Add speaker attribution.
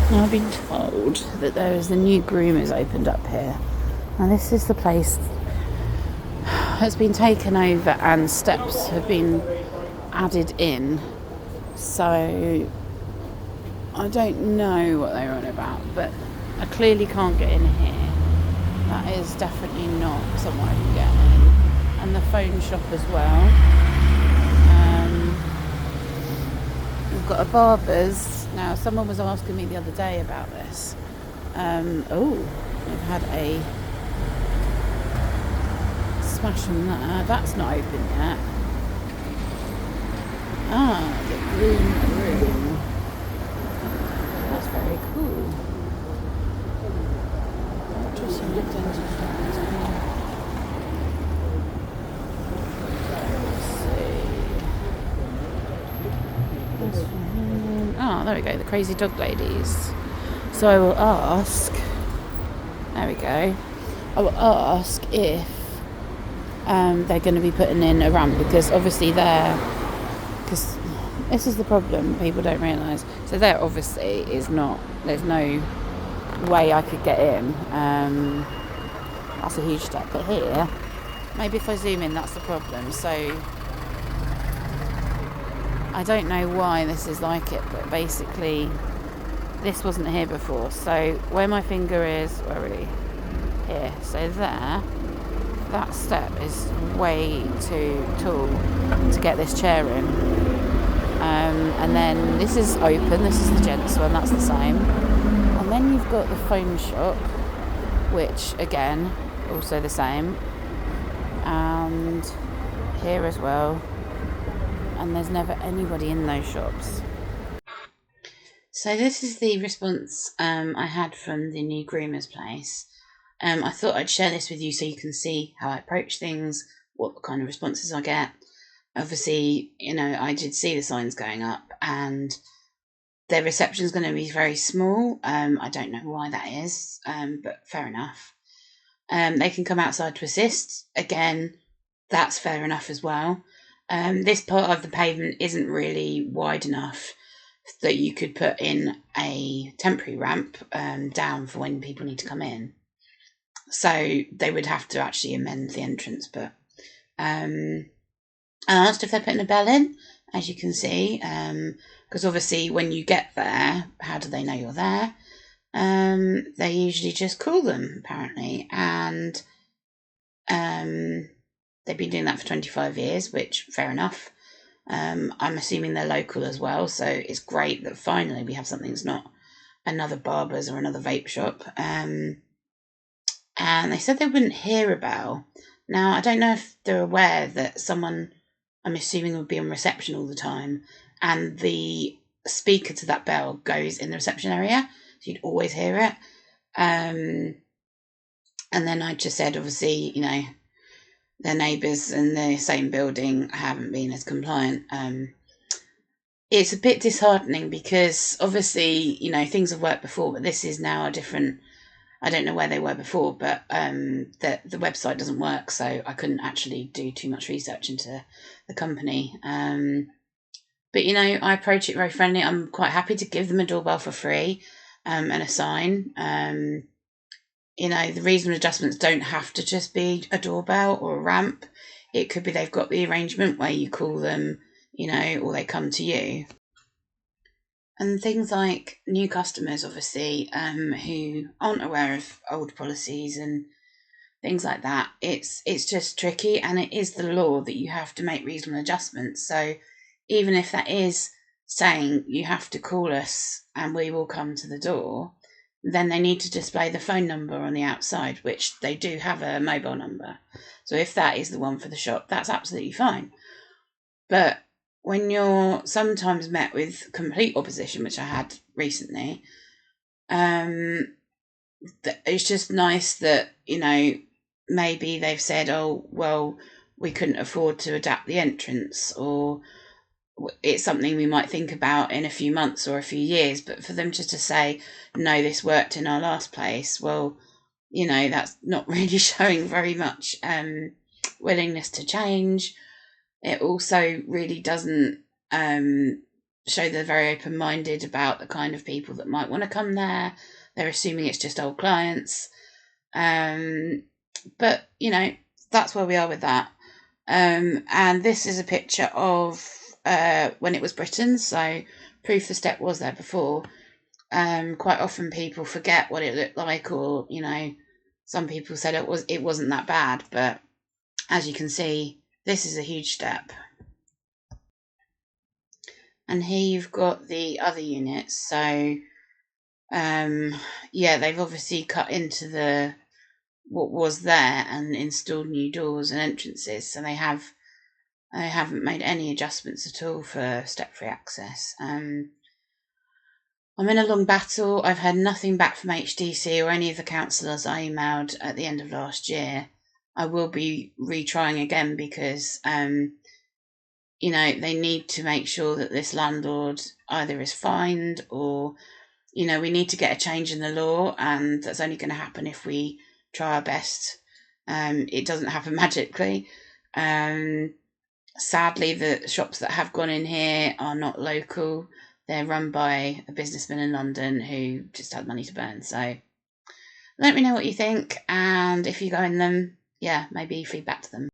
Speaker 1: Now, I've been told that there is a new groomers opened up here. Now, this is the place that's been taken over and steps have been added in. So, I don't know what they're on about, but I clearly can't get in here. That is definitely not somewhere I can get in. And the phone shop as well. We've got a barber's. Now, someone was asking me the other day about this. We've had a smash on that. That's not open yet. The green room. That's very cool. Just a little there we go, the crazy dog ladies. So I will ask, there we go, I will ask if they're going to be putting in a ramp, because obviously because this is the problem people don't realise. So there obviously is not, there's no way I could get in. That's a huge step. But here, maybe if I zoom in, that's the problem. So I don't know why this is like it, but basically this wasn't here before. So where my finger is, where are we? Here. So there, that step is way too tall to get this chair in. And then this is open, this is the gents one, that's the same. And then you've got the phone shop, which again, also the same. And here as well. And there's never anybody in those shops. So this is the response I had from the new groomer's place. I thought I'd share this with you so you can see how I approach things, what kind of responses I get. Obviously, I did see the signs going up, and their reception is going to be very small. I don't know why that is, but fair enough. They can come outside to assist. Again, that's fair enough as well. This part of the pavement isn't really wide enough that you could put in a temporary ramp down for when people need to come in. So they would have to actually amend the entrance. But I asked if they're putting a bell in, as you can see, because obviously when you get there, how do they know you're there? They usually just call them, apparently, and they've been doing that for 25 years, which, fair enough. I'm assuming they're local as well, so it's great that finally we have something that's not another barber's or another vape shop. And they said they wouldn't hear a bell. Now, I don't know if they're aware that someone, I'm assuming, would be on reception all the time, and the speaker to that bell goes in the reception area, so you'd always hear it. And then I just said, obviously, their neighbours in the same building haven't been as compliant. It's a bit disheartening because obviously, things have worked before, but this is now a different, I don't know where they were before, but the website doesn't work, so I couldn't actually do too much research into the company. But, I approach it very friendly. I'm quite happy to give them a doorbell for free and a sign. The reasonable adjustments don't have to just be a doorbell or a ramp. It could be they've got the arrangement where you call them, or they come to you. And things like new customers, obviously, who aren't aware of old policies and things like that. It's just tricky, and it is the law that you have to make reasonable adjustments. So even if that is saying you have to call us and we will come to the door, then they need to display the phone number on the outside, which they do have a mobile number. So if that is the one for the shop, that's absolutely fine. But when you're sometimes met with complete opposition, which I had recently, it's just nice that, maybe they've said, oh, well, we couldn't afford to adapt the entrance, or it's something we might think about in a few months or a few years. But for them just to say, no, this worked in our last place, well, that's not really showing very much willingness to change. It also really doesn't show they're very open-minded about the kind of people that might want to come there. They're assuming it's just old clients. But, you know, that's where we are with that. And this is a picture of when it was Brittain, so proof the step was there before. Quite often people forget what it looked like, or, you know, some people said it wasn't that bad, but as you can see, this is a huge step. And here you've got the other units. So, yeah, they've obviously cut into what was there and installed new doors and entrances. So they haven't made any adjustments at all for step-free access. I'm in a long battle. I've had nothing back from HDC or any of the councillors I emailed at the end of last year. I will be retrying again because you know, they need to make sure that this landlord either is fined or, you know, we need to get a change in the law, and that's only going to happen if we try our best. It doesn't happen magically. Sadly, the shops that have gone in here are not local. They're run by a businessman in London who just had money to burn. So let me know what you think, and if you go in them, yeah, maybe feedback to them.